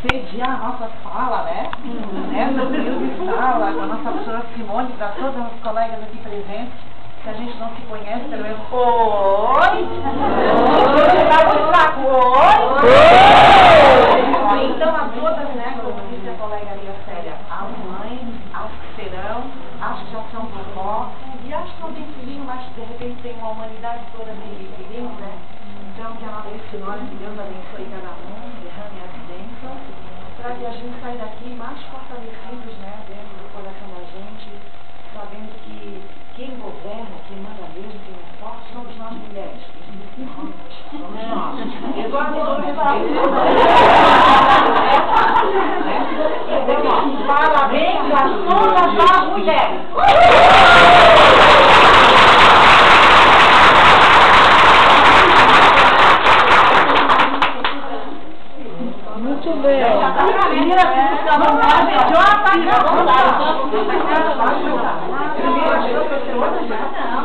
sediar a nossa fala, né? Essa humilde fala com a nossa professora Simone, para todas as colegas aqui presentes, que a gente não se conhece, pelo menos. Oi! Você tá no saco? Oi! Então, a todas, né, como disse a colega ali, a Célia, as mães, as que serão, as que já são vovó, e as que não têm filhinho, mas de repente tem uma humanidade toda de filhinhos, né? Então, que a nossa Senhora, que Deus abençoe cada um, derrame as bênçãos, para que a gente saia daqui mais fortalecidos, né, dentro do coração da gente, sabendo que quem governa, quem manda mesmo, quem é forte, somos nós mulheres. Somos nós. Parabéns a todas as mulheres. Muito bem. Não.